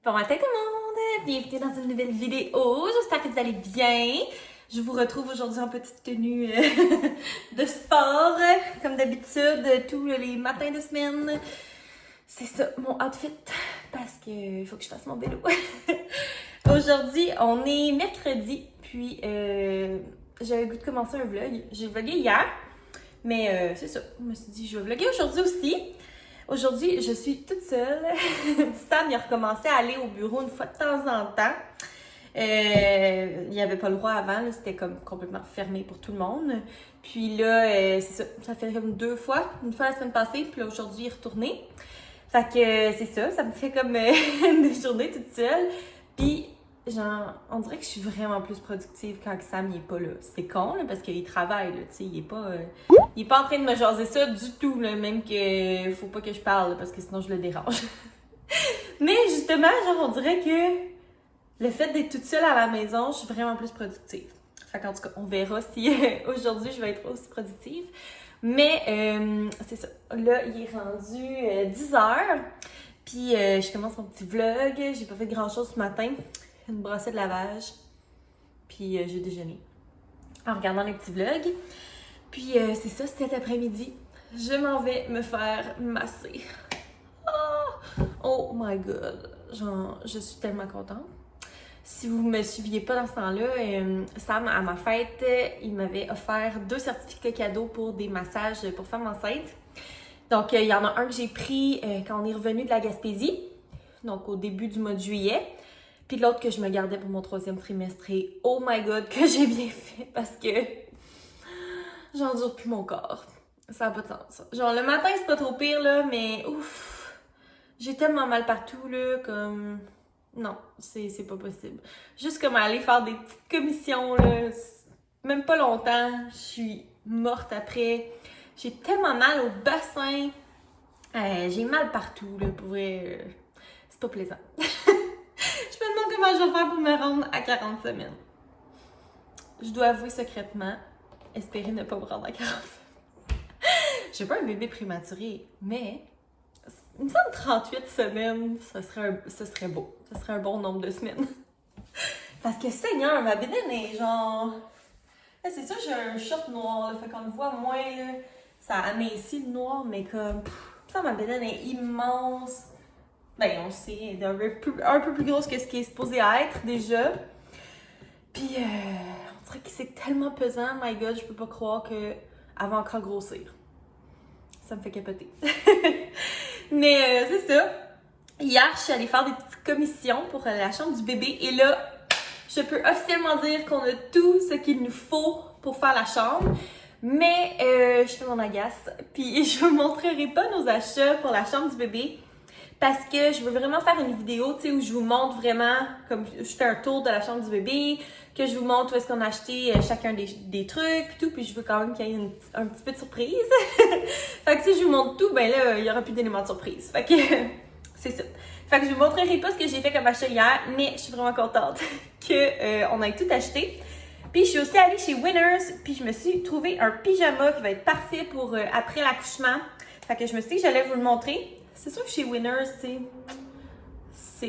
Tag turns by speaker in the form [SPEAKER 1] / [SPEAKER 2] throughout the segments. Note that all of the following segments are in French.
[SPEAKER 1] Bon matin tout le monde! Bienvenue dans une nouvelle vidéo. J'espère que vous allez bien. Je vous retrouve aujourd'hui en petite tenue de sport, comme d'habitude, tous les matins de semaine. C'est ça, mon outfit, parce qu'il faut que je fasse mon vélo. Aujourd'hui, on est mercredi, puis j'avais le goût de commencer un vlog. J'ai vlogué hier, mais c'est ça. Je me suis dit, je vais vlogger aujourd'hui aussi. Aujourd'hui, je suis toute seule. Sam, il a recommencé à aller au bureau une fois de temps en temps. Il n'y avait pas le droit avant, c'était comme complètement fermé pour tout le monde. Puis là, c'est ça, ça fait comme 2 fois. Une fois la semaine passée, puis là, aujourd'hui, il est retourné. Fait que c'est ça, ça me fait comme des journées toute seule. Puis, genre, on dirait que je suis vraiment plus productive quand Sam il est pas là. C'est con, là, parce qu'il travaille, là, tu sais, il est pas en train de me jaser ça du tout, là, même que faut pas que je parle, là, parce que sinon je le dérange. Mais justement, genre, on dirait que le fait d'être toute seule à la maison, je suis vraiment plus productive. Fait qu'en tout cas, on verra si aujourd'hui je vais être aussi productive. Mais c'est ça. Là, il est rendu 10h. Puis je commence mon petit vlog. J'ai pas fait grand-chose ce matin. Une brossette de lavage. Puis j'ai déjeuné en regardant les petits vlogs. Puis c'est ça, cet après-midi. Je m'en vais me faire masser. Oh my god. Genre, je suis tellement contente. Si vous me suiviez pas dans ce temps-là, Sam, à ma fête, il m'avait offert 2 certificats cadeaux pour des massages pour femmes enceintes. Donc, il y en a un que j'ai pris quand on est revenu de la Gaspésie, donc au début du mois de juillet. Puis l'autre que je me gardais pour mon 3e trimestre. Et oh my god, que j'ai bien fait parce que j'endure plus mon corps. Ça n'a pas de sens. Genre, le matin, c'est pas trop pire, là, mais ouf, j'ai tellement mal partout, là, comme... Non, c'est pas possible. Juste comme aller faire des petites commissions, là, même pas longtemps, je suis morte après. J'ai tellement mal au bassin. J'ai mal partout, là, pour vrai. C'est pas plaisant. Je me demande comment je vais faire pour me rendre à 40 semaines. Je dois avouer secrètement, espérer ne pas me rendre à 40 semaines. J'ai pas un bébé prématuré, mais... Il me semble 38 semaines, ce serait beau. Ce serait un bon nombre de semaines. Parce que Seigneur, ma bédaine est genre... Là, c'est sûr, j'ai un short noir, là, fait qu'on le voit moins, là. Ça amincit le noir, mais comme... Ça, ma bédaine est immense. Ben, on le sait, elle est un peu plus grosse que ce qui est supposé être, déjà. Puis, on dirait que c'est tellement pesant, my God, je peux pas croire qu'elle va encore grossir. Ça me fait capoter. Mais c'est ça. Hier, je suis allée faire des petites commissions pour la chambre du bébé. Et là, je peux officiellement dire qu'on a tout ce qu'il nous faut pour faire la chambre. Mais je fais mon agace. Puis je vous montrerai pas nos achats pour la chambre du bébé. Parce que je veux vraiment faire une vidéo, tu sais, où je vous montre vraiment, comme je fais un tour de la chambre du bébé, que je vous montre où est-ce qu'on a acheté chacun des trucs, puis tout, puis je veux quand même qu'il y ait un petit peu de surprise. Fait que si je vous montre tout, ben là, il y aura plus d'éléments de surprise. Fait que c'est ça. Fait que je vous montrerai pas ce que j'ai fait comme achat hier, mais je suis vraiment contente qu'on ait tout acheté. Puis je suis aussi allée chez Winners, puis je me suis trouvé un pyjama qui va être parfait pour après l'accouchement. Fait que je me suis dit que j'allais vous le montrer. C'est sûr que chez Winners, tu sais,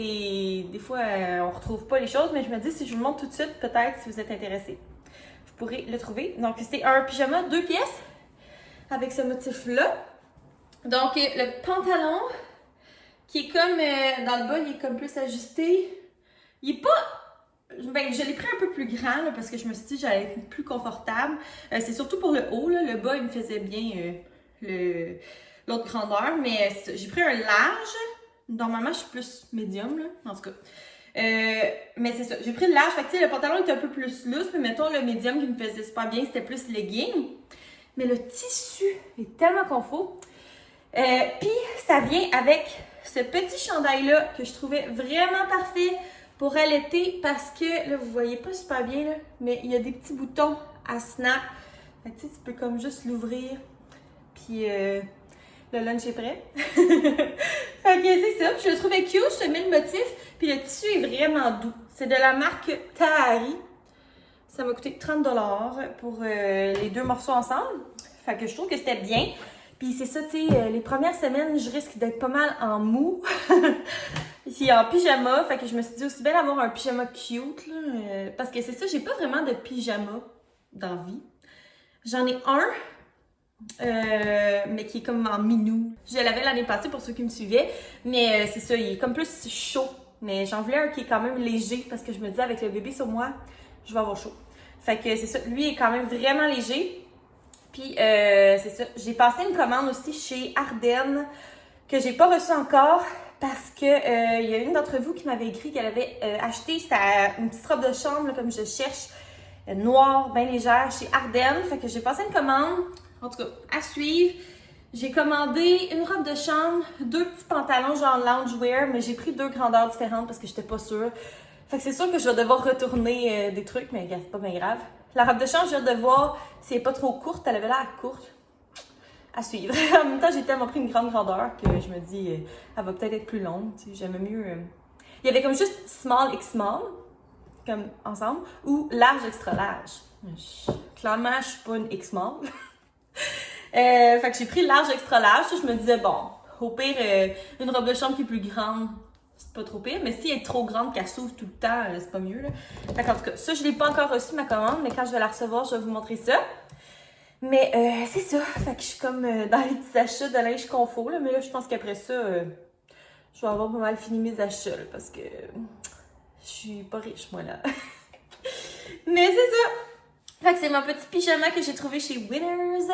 [SPEAKER 1] des fois, on retrouve pas les choses, mais je me dis, si je vous le montre tout de suite, peut-être, si vous êtes intéressés, vous pourrez le trouver. Donc, c'est un pyjama 2 pièces avec ce motif-là. Donc, le pantalon, qui est comme, dans le bas, il est comme plus ajusté. Il est pas... Ben, je l'ai pris un peu plus grand, là, parce que je me suis dit que j'allais être plus confortable. C'est surtout pour le haut, là. Le bas, il me faisait bien l'autre grandeur, mais j'ai pris un large. Normalement, je suis plus médium, là, en tout cas. Mais c'est ça, j'ai pris le large. Fait que, tu sais, le pantalon était un peu plus lousse, mais mettons, le médium qui me faisait super bien, c'était plus legging. Mais le tissu est tellement confort. Puis, ça vient avec ce petit chandail-là que je trouvais vraiment parfait pour l'été parce que, là, vous voyez pas super bien, là, mais il y a des petits boutons à snap. Fait que, tu sais, tu peux comme juste l'ouvrir. Puis, le lunch est prêt. Fait que c'est ça. Je le trouvais cute. Je te mets le motif. Puis le tissu est vraiment doux. C'est de la marque Tahari. Ça m'a coûté 30$ pour les 2 morceaux ensemble. Fait que je trouve que c'était bien. Puis c'est ça, tu sais, les premières semaines, je risque d'être pas mal en mou. Puis en pyjama, fait que je me suis dit aussi bien d'avoir un pyjama cute, là, parce que c'est ça, j'ai pas vraiment de pyjama dans la vie. J'en ai un, mais qui est comme en minou. Je l'avais l'année passée pour ceux qui me suivaient, mais c'est ça, il est comme plus chaud. Mais j'en voulais un qui est quand même léger, parce que je me disais avec le bébé sur moi, je vais avoir chaud. Fait que c'est ça, lui est quand même vraiment léger. Puis c'est ça, j'ai passé une commande aussi chez Ardennes, que j'ai pas reçue encore, parce que il y a une d'entre vous qui m'avait écrit qu'elle avait acheté une petite robe de chambre, là, comme je cherche, noire, bien légère, chez Ardennes. Fait que j'ai passé une commande, en tout cas, à suivre. J'ai commandé une robe de chambre, 2 petits pantalons genre loungewear, mais j'ai pris 2 grandeurs différentes parce que j'étais pas sûre. Fait que c'est sûr que je vais devoir retourner des trucs, mais c'est pas bien grave. La robe de chambre, je viens de voir si elle est pas trop courte. Elle avait l'air courte. À suivre. En même temps, j'ai tellement pris une grande grandeur que je me dis, elle va peut-être être plus longue. Tu sais, j'aimais mieux. Il y avait comme juste small x small, comme ensemble, ou large extra large. Clairement, je suis pas une x small. Fait que j'ai pris large extra large. Je me disais, bon, au pire, une robe de chambre qui est plus grande, c'est pas trop pire. Mais si elle est trop grande, qu'elle s'ouvre tout le temps, c'est pas mieux, là. Fait qu'en tout cas, ça, je l'ai pas encore reçu, ma commande, mais quand je vais la recevoir, je vais vous montrer ça. Mais c'est ça, fait que je suis comme dans les petits achats de linge confort, là, mais là, je pense qu'après ça, je vais avoir pas mal fini mes achats, là, parce que je suis pas riche, moi, là. Mais c'est ça! Fait que c'est mon petit pyjama que j'ai trouvé chez Winners.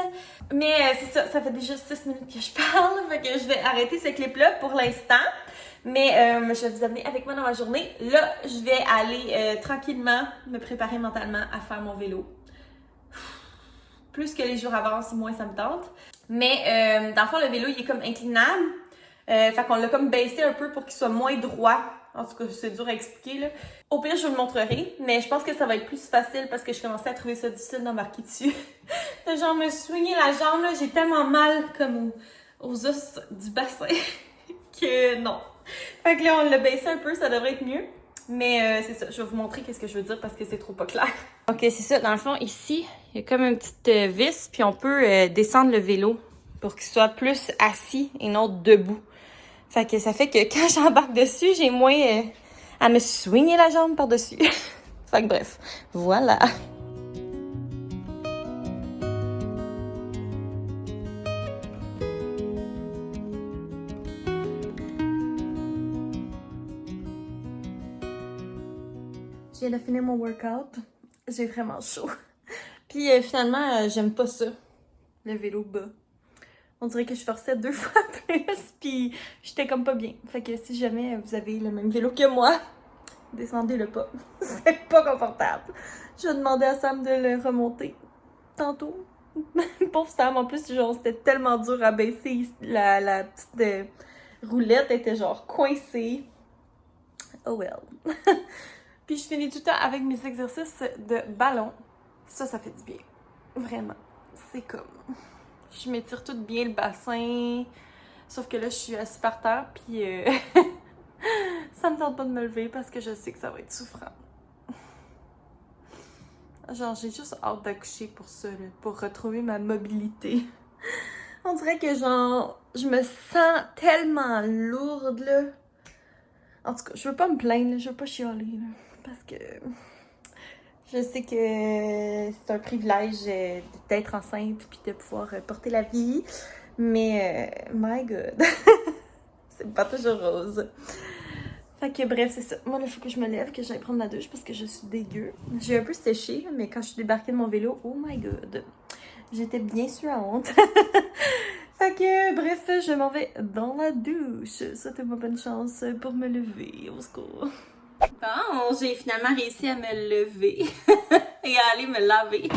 [SPEAKER 1] Mais c'est ça, ça fait déjà 6 minutes que je parle, fait que je vais arrêter ce clip-là pour l'instant. Mais je vais vous amener avec moi dans ma journée. Là, je vais aller tranquillement me préparer mentalement à faire mon vélo. Plus que les jours avancent, moins ça me tente. Mais dans le fond, le vélo, il est comme inclinable. Fait qu'on l'a comme baissé un peu pour qu'il soit moins droit. En tout cas, c'est dur à expliquer, là. Au pire, je vous le montrerai, mais je pense que ça va être plus facile parce que je commençais à trouver ça difficile d'embarquer dessus. De genre me soigner la jambe, là, j'ai tellement mal comme aux os du bassin que non. Fait que là, on l'a baissé un peu, ça devrait être mieux. Mais c'est ça, je vais vous montrer qu'est-ce que je veux dire parce que c'est trop pas clair. Ok, c'est ça. Dans le fond, ici, il y a comme une petite vis, puis on peut descendre le vélo pour qu'il soit plus assis et non debout. Fait que ça fait que quand j'embarque dessus, j'ai moins à me swinguer la jambe par-dessus. Fait que bref, voilà. Je viens de finir mon workout. J'ai vraiment chaud. Puis finalement, j'aime pas ça, le vélo bas. On dirait que je forçais 2 fois plus, puis j'étais comme pas bien. Fait que si jamais vous avez le même vélo que moi, descendez-le pas. C'est pas confortable. Je vais demander à Sam de le remonter tantôt. Pauvre Sam, en plus, genre, c'était tellement dur à baisser. La petite roulette était genre coincée. Oh well. Puis je finis tout le temps avec mes exercices de ballon. Ça fait du bien. Vraiment. C'est comme... Je m'étire tout bien le bassin. Sauf que là, je suis assise par terre, puis ça me tente pas de me lever parce que je sais que ça va être souffrant. Genre, j'ai juste hâte d'accoucher pour ça, là, pour retrouver ma mobilité. On dirait que genre, je me sens tellement lourde, là. En tout cas, je veux pas me plaindre, là, je veux pas chialer, là, parce que je sais que c'est un privilège d'être enceinte puis de pouvoir porter la vie, mais my God, c'est pas toujours rose. Fait que bref, c'est ça. Moi, là, il faut que je me lève, que j'aille prendre ma douche parce que je suis dégueu. J'ai un peu séché, mais quand je suis débarquée de mon vélo, oh my God, j'étais bien suante. Fait que bref, je m'en vais dans la douche. Souhaitez-moi bonne chance pour me lever, au secours. Bon, j'ai finalement réussi à me lever et à aller me laver.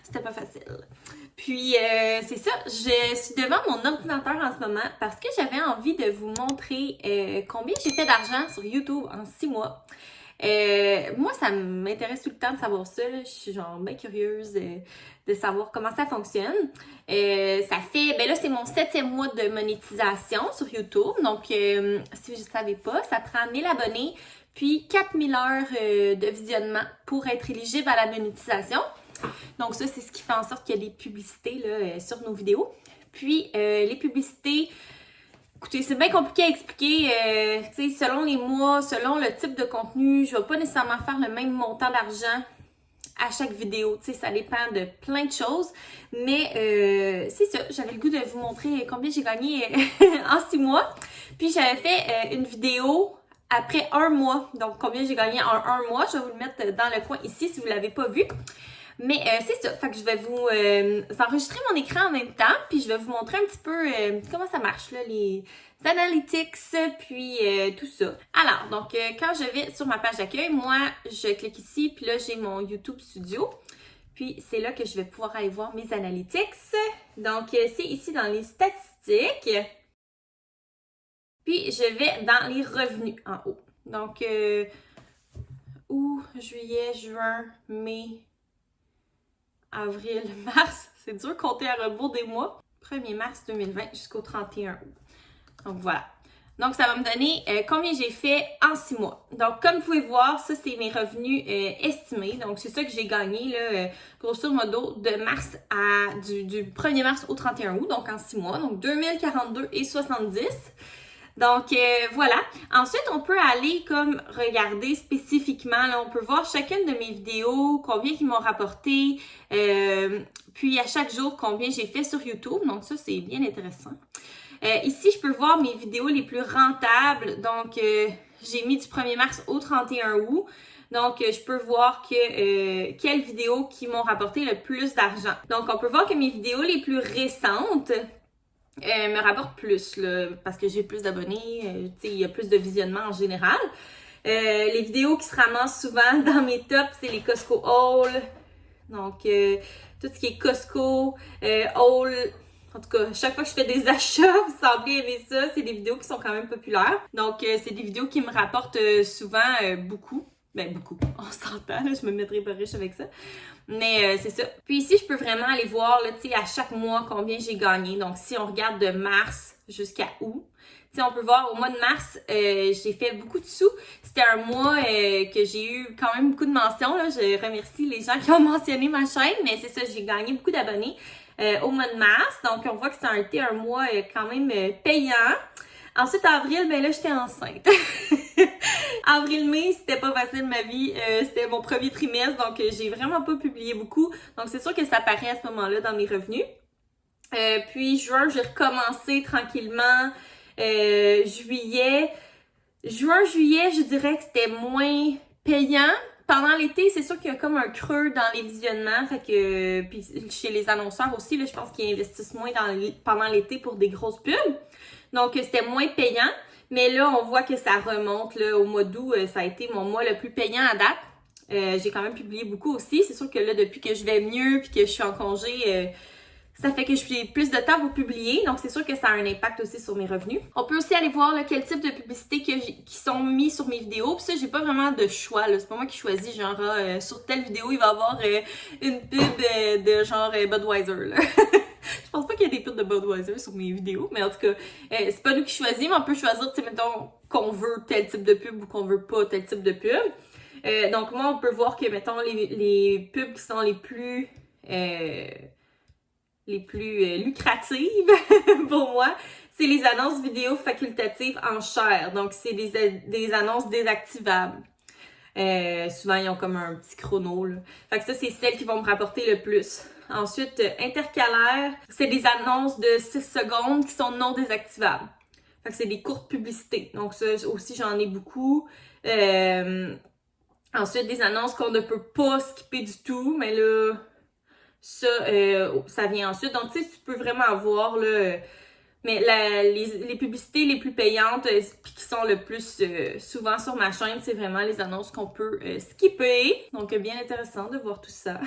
[SPEAKER 1] C'était pas facile. Puis, c'est ça, je suis devant mon ordinateur en ce moment parce que j'avais envie de vous montrer combien j'ai fait d'argent sur YouTube en 6 mois. Moi, ça m'intéresse tout le temps de savoir ça, là. Je suis genre bien curieuse de savoir comment ça fonctionne. Ça fait, ben là, c'est mon 7e mois de monétisation sur YouTube. Donc, si vous ne savez pas, ça prend 1000 abonnés puis 4000 heures de visionnement pour être éligible à la monétisation. Donc ça, c'est ce qui fait en sorte qu'il y a des publicités là, sur nos vidéos. Puis les publicités, écoutez, c'est bien compliqué à expliquer, tu sais, selon les mois, selon le type de contenu, je vais pas nécessairement faire le même montant d'argent à chaque vidéo, tu sais, ça dépend de plein de choses, mais c'est ça, j'avais le goût de vous montrer combien j'ai gagné en 6 mois, puis j'avais fait une vidéo après 1 mois, donc combien j'ai gagné en 1 mois, je vais vous le mettre dans le coin ici si vous l'avez pas vu. Mais c'est ça, fait que je vais vous enregistrer mon écran en même temps, puis je vais vous montrer un petit peu comment ça marche, là, les analytics, puis tout ça. Alors, donc, quand je vais sur ma page d'accueil, moi, je clique ici, puis là, j'ai mon YouTube Studio. Puis, c'est là que je vais pouvoir aller voir mes analytics. Donc, c'est ici dans les statistiques. Puis, je vais dans les revenus en haut. Donc, août, juillet, juin, mai, avril, mars, c'est dur de compter à rebours des mois. 1er mars 2020 jusqu'au 31 août. Donc voilà. Donc ça va me donner combien j'ai fait en 6 mois. Donc comme vous pouvez voir, ça c'est mes revenus estimés. Donc c'est ça que j'ai gagné là, grosso modo de mars à du 1er mars au 31 août, donc en 6 mois. Donc 2042,70. Donc voilà. Ensuite, on peut aller comme regarder spécifiquement. Là, on peut voir chacune de mes vidéos, combien ils m'ont rapporté, puis à chaque jour, combien j'ai fait sur YouTube. Donc ça, c'est bien intéressant. Ici, je peux voir mes vidéos les plus rentables. Donc, j'ai mis du 1er mars au 31 août. Donc, je peux voir que quelles vidéos qui m'ont rapporté le plus d'argent. Donc, on peut voir que mes vidéos les plus récentes me rapportent plus, là, parce que j'ai plus d'abonnés, tu sais, il y a plus de visionnement en général. Les vidéos qui se ramassent souvent dans mes tops, c'est les Costco Haul. Donc, tout ce qui est Costco, Haul. En tout cas, chaque fois que je fais des achats, vous semblez aimer ça, c'est des vidéos qui sont quand même populaires. Donc, c'est des vidéos qui me rapportent souvent beaucoup. Ben, beaucoup. On s'entend, là, je me mettrai pas riche avec ça. Mais c'est ça. Puis ici, je peux vraiment aller voir, là, tu sais, à chaque mois, combien j'ai gagné. Donc, si on regarde de mars jusqu'à août, tu sais, on peut voir au mois de mars, j'ai fait beaucoup de sous. C'était un mois que j'ai eu quand même beaucoup de mentions, là. Je remercie les gens qui ont mentionné ma chaîne, mais c'est ça, j'ai gagné beaucoup d'abonnés au mois de mars. Donc, on voit que ça a été un mois quand même payant. Ensuite, avril, ben là, j'étais enceinte. Avril-mai, c'était pas facile ma vie. C'était mon premier trimestre, donc j'ai vraiment pas publié beaucoup. Donc, c'est sûr que ça paraît à ce moment-là dans mes revenus. Puis, juin, j'ai recommencé tranquillement. Juillet, je dirais que c'était moins payant. Pendant l'été, c'est sûr qu'il y a comme un creux dans les visionnements, fait que puis chez les annonceurs aussi, là, je pense qu'ils investissent moins pendant l'été pour des grosses pubs. Donc c'était moins payant, mais là on voit que ça remonte là, au mois d'août, ça a été mon mois le plus payant à date. J'ai quand même publié beaucoup aussi. C'est sûr que là, depuis que je vais mieux puis que je suis en congé, ça fait que j'ai plus de temps pour publier, donc c'est sûr que ça a un impact aussi sur mes revenus. On peut aussi aller voir là, quel type de publicité qui sont mis sur mes vidéos. Puis ça, j'ai pas vraiment de choix. C'est pas moi qui choisis, genre sur telle vidéo, il va y avoir une pub de genre Budweiser. Là. Je pense pas qu'il y a des pubs de Budweiser sur mes vidéos, mais en tout cas, c'est pas nous qui choisissons, mais on peut choisir, tu sais, mettons, qu'on veut tel type de pub ou qu'on veut pas tel type de pub. Donc moi, on peut voir que, mettons, les pubs qui sont les plus lucratives pour moi, c'est les annonces vidéo facultatives en chair. Donc, c'est des annonces désactivables. Souvent, ils ont comme un petit chrono, là. Fait que ça, c'est celles qui vont me rapporter le plus. Ensuite, intercalaire, c'est des annonces de 6 secondes qui sont non désactivables. Fait que c'est des courtes publicités. Donc, ça aussi, j'en ai beaucoup. Ensuite, des annonces qu'on ne peut pas skipper du tout, mais là... Ça vient ensuite. Donc, tu sais, tu peux vraiment voir, là, mais les publicités les plus payantes puis qui sont le plus souvent sur ma chaîne, c'est vraiment les annonces qu'on peut skipper. Donc, bien intéressant de voir tout ça.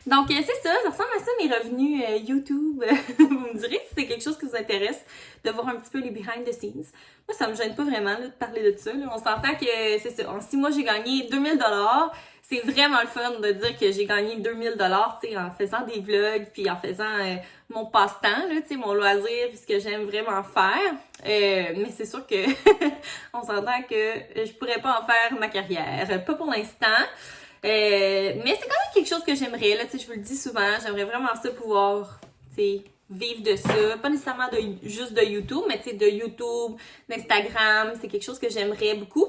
[SPEAKER 1] Donc, c'est ça ressemble à ça mes revenus YouTube. Vous me direz si c'est quelque chose qui vous intéresse de voir un petit peu les behind the scenes. Moi, ça me gêne pas vraiment là, de parler de ça. Là. On s'entend que c'est ça. En 6 mois, j'ai gagné 2000 $. C'est vraiment le fun de dire que j'ai gagné 2000 $, tu sais, en faisant des vlogs, puis en faisant mon passe-temps, là, tu sais, mon loisir, puis ce que j'aime vraiment faire. Mais c'est sûr que on s'entend que je pourrais pas en faire ma carrière. Pas pour l'instant. Mais c'est quand même quelque chose que j'aimerais, là, tu sais, je vous le dis souvent, j'aimerais vraiment ça pouvoir, tu sais, vivre de ça, pas nécessairement juste de YouTube, mais tu sais, de YouTube, d'Instagram, c'est quelque chose que j'aimerais beaucoup.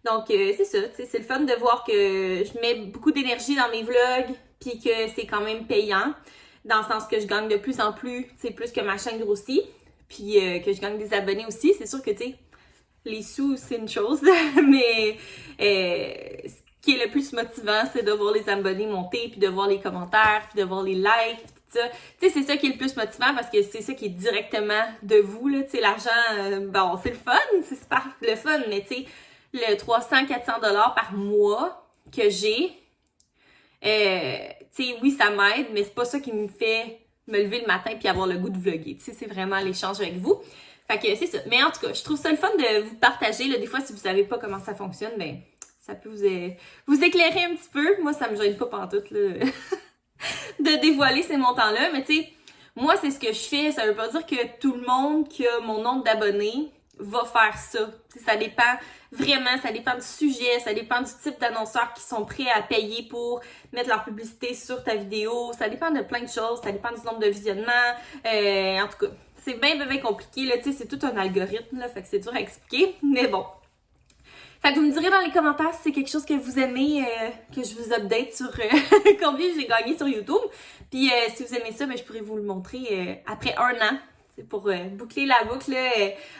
[SPEAKER 1] Donc, c'est ça, tu sais, c'est le fun de voir que je mets beaucoup d'énergie dans mes vlogs, puis que c'est quand même payant, dans le sens que je gagne de plus en plus, tu sais, plus que ma chaîne grossit, puis que je gagne des abonnés aussi. C'est sûr que, tu sais, les sous, c'est une chose, mais ce qui est le plus motivant, c'est de voir les abonnés monter, puis de voir les commentaires, puis de voir les likes, puis tout ça. Tu sais, c'est ça qui est le plus motivant parce que c'est ça qui est directement de vous, là. Tu sais, l'argent, bon, c'est le fun, c'est super le fun, mais tu sais, le 300-400$ par mois que j'ai, tu sais, oui, ça m'aide, mais c'est pas ça qui me fait me lever le matin puis avoir le goût de vlogger. Tu sais, c'est vraiment l'échange avec vous. Fait que c'est ça. Mais en tout cas, je trouve ça le fun de vous partager. Là, des fois, si vous savez pas comment ça fonctionne, ben ça peut vous éclairer un petit peu. Moi, ça me gêne pas pantoute, là, de dévoiler ces montants-là. Mais tu sais, moi, c'est ce que je fais. Ça veut pas dire que tout le monde qui a mon nombre d'abonnés va faire ça. T'sais, ça dépend vraiment, ça dépend du sujet, ça dépend du type d'annonceurs qui sont prêts à payer pour mettre leur publicité sur ta vidéo. Ça dépend de plein de choses, ça dépend du nombre de visionnements. En tout cas, c'est bien compliqué, là, tu sais, c'est tout un algorithme, là, fait que c'est dur à expliquer, mais bon. Fait que vous me direz dans les commentaires si c'est quelque chose que vous aimez, que je vous update sur combien j'ai gagné sur YouTube. Puis si vous aimez ça, ben, je pourrais vous le montrer après 1 an. C'est pour boucler la boucle,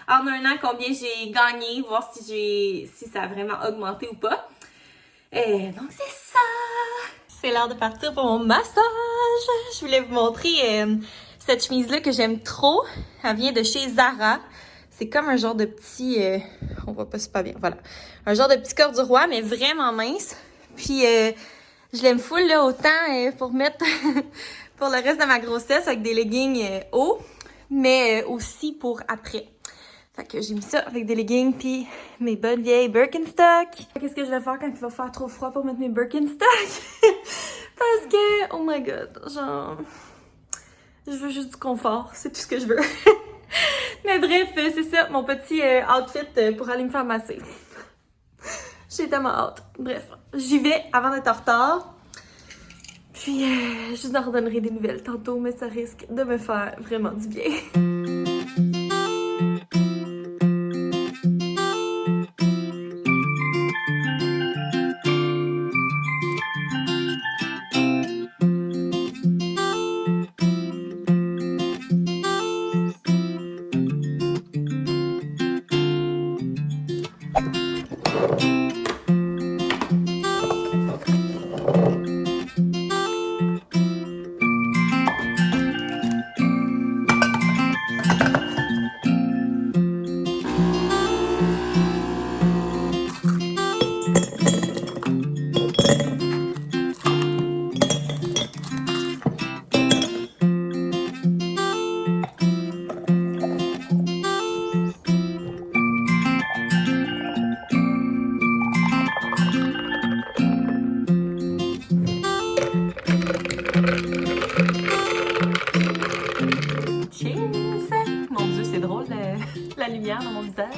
[SPEAKER 1] en 1 an, combien j'ai gagné, voir si ça a vraiment augmenté ou pas. Donc c'est ça! C'est l'heure de partir pour mon massage! Je voulais vous montrer cette chemise-là que j'aime trop. Elle vient de chez Zara. C'est comme un genre de petit... on voit pas super bien, voilà. Un genre de petit corps du roi, mais vraiment mince. Puis je l'aime full, là, autant pour mettre pour le reste de ma grossesse avec des leggings hauts, mais aussi pour après. Fait que j'ai mis ça avec des leggings puis mes bonnes vieilles Birkenstock. Qu'est-ce que je vais faire quand il va faire trop froid pour mettre mes Birkenstock? Parce que, oh my god, genre... Je veux juste du confort, c'est tout ce que je veux. Mais bref, c'est ça, mon petit outfit pour aller me faire masser. J'ai tellement hâte. Bref, j'y vais avant d'être en retard. Puis, je vous en redonnerai des nouvelles tantôt, mais ça risque de me faire vraiment du bien. La lumière dans mon visage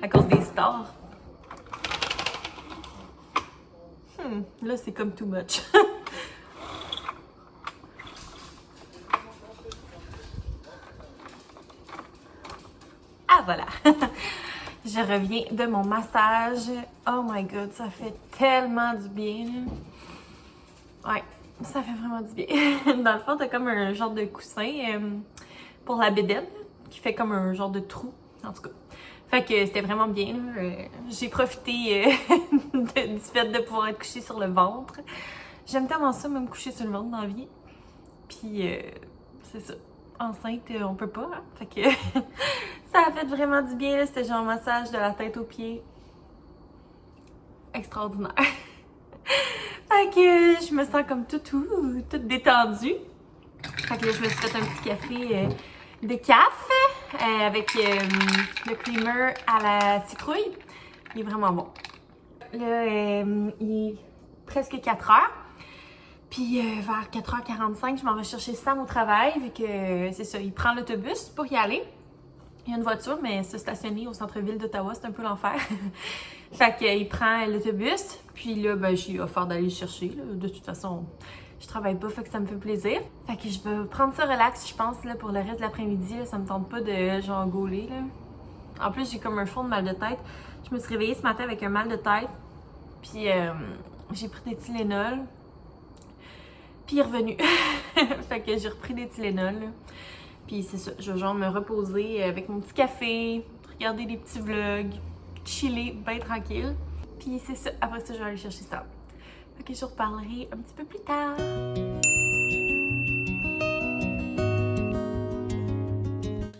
[SPEAKER 1] à cause des stars. Là, c'est comme too much. Ah, voilà. Je reviens de mon massage. Oh my god, ça fait tellement du bien. Ouais, ça fait vraiment du bien. Dans le fond, t'as comme un genre de coussin pour la bédaine qui fait comme un genre de trou, en tout cas. Fait que c'était vraiment bien. J'ai profité du fait de pouvoir être couchée sur le ventre. J'aime tellement ça, me coucher sur le ventre dans la vie. Puis, c'est ça. Enceinte, on peut pas. Hein? Fait que ça a fait vraiment du bien. C'était genre un massage de la tête aux pieds. Extraordinaire. Fait que je me sens comme toute détendue. Fait que là, je me suis fait un petit café décaf avec le creamer à la citrouille. Il est vraiment bon. Là, il est presque 4 heures. Puis vers 4h45, je m'en vais chercher Sam au travail, vu que c'est ça, il prend l'autobus pour y aller. Il y a une voiture, mais se stationner au centre-ville d'Ottawa, c'est un peu l'enfer. Fait qu'il prend l'autobus, puis là, ben, j'ai offert d'aller le chercher. Là. De toute façon, je travaille pas, fait que ça me fait plaisir. Fait que je vais prendre ça relax, je pense, là, pour le reste de l'après-midi. Ça me tente pas de genre gauler, là. En plus, j'ai comme un fond de mal de tête. Je me suis réveillée ce matin avec un mal de tête. Puis j'ai pris des Tylenol. Puis il est revenu. Fait que j'ai repris des Tylenol. Là. Puis c'est ça, je vais genre me reposer avec mon petit café, regarder des petits vlogs, chiller, bien tranquille. Puis c'est ça, après ça, je vais aller chercher ça. Fait que je vous reparlerai un petit peu plus tard.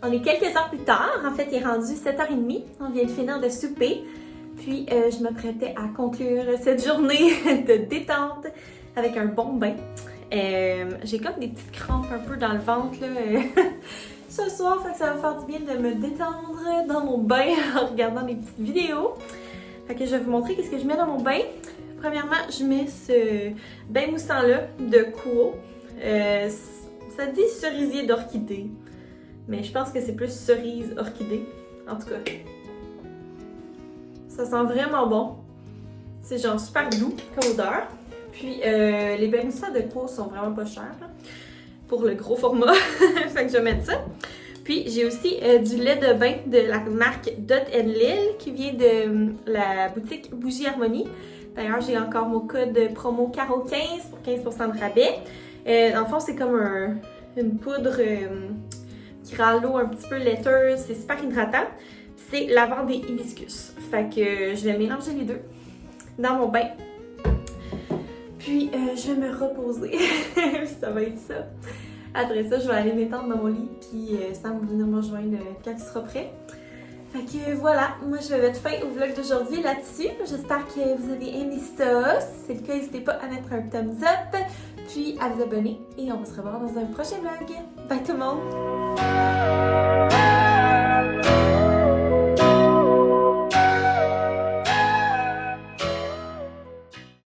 [SPEAKER 1] On est quelques heures plus tard. En fait, il est rendu 7h30. On vient de finir de souper. Puis, je m'apprêtais à conclure cette journée de détente avec un bon bain. J'ai comme des petites crampes un peu dans le ventre là, ce soir. Fait que ça va faire du bien de me détendre dans mon bain en regardant des petites vidéos. Fait que je vais vous montrer qu'est-ce que je mets dans mon bain. Premièrement, je mets ce bain moussant-là de Kuo. Ça dit cerisier d'orchidée. Mais je pense que c'est plus cerise orchidée. En tout cas, ça sent vraiment bon. C'est genre super doux comme odeur. Puis les bains moussants de Kuo sont vraiment pas chers là, pour le gros format. Fait que je vais mettre ça. Puis j'ai aussi du lait de bain de la marque Dot & Lil qui vient de la boutique Bougie Harmonie. D'ailleurs, j'ai encore mon code promo CARO15 pour 15% de rabais. Dans le fond, c'est comme une poudre qui rend l'eau un petit peu laiteuse. C'est super hydratant. C'est lavande et hibiscus. Fait que je vais mélanger les deux dans mon bain. Puis je vais me reposer. Ça va être ça. Après ça, je vais aller m'étendre dans mon lit. Puis Sam va venir me rejoindre quand il sera prêt. Fait que voilà, moi je vais mettre fin au vlog d'aujourd'hui là-dessus. J'espère que vous avez aimé ça. Si c'est le cas, n'hésitez pas à mettre un thumbs up. Puis à vous abonner. Et on va se revoir dans un prochain vlog. Bye tout le monde!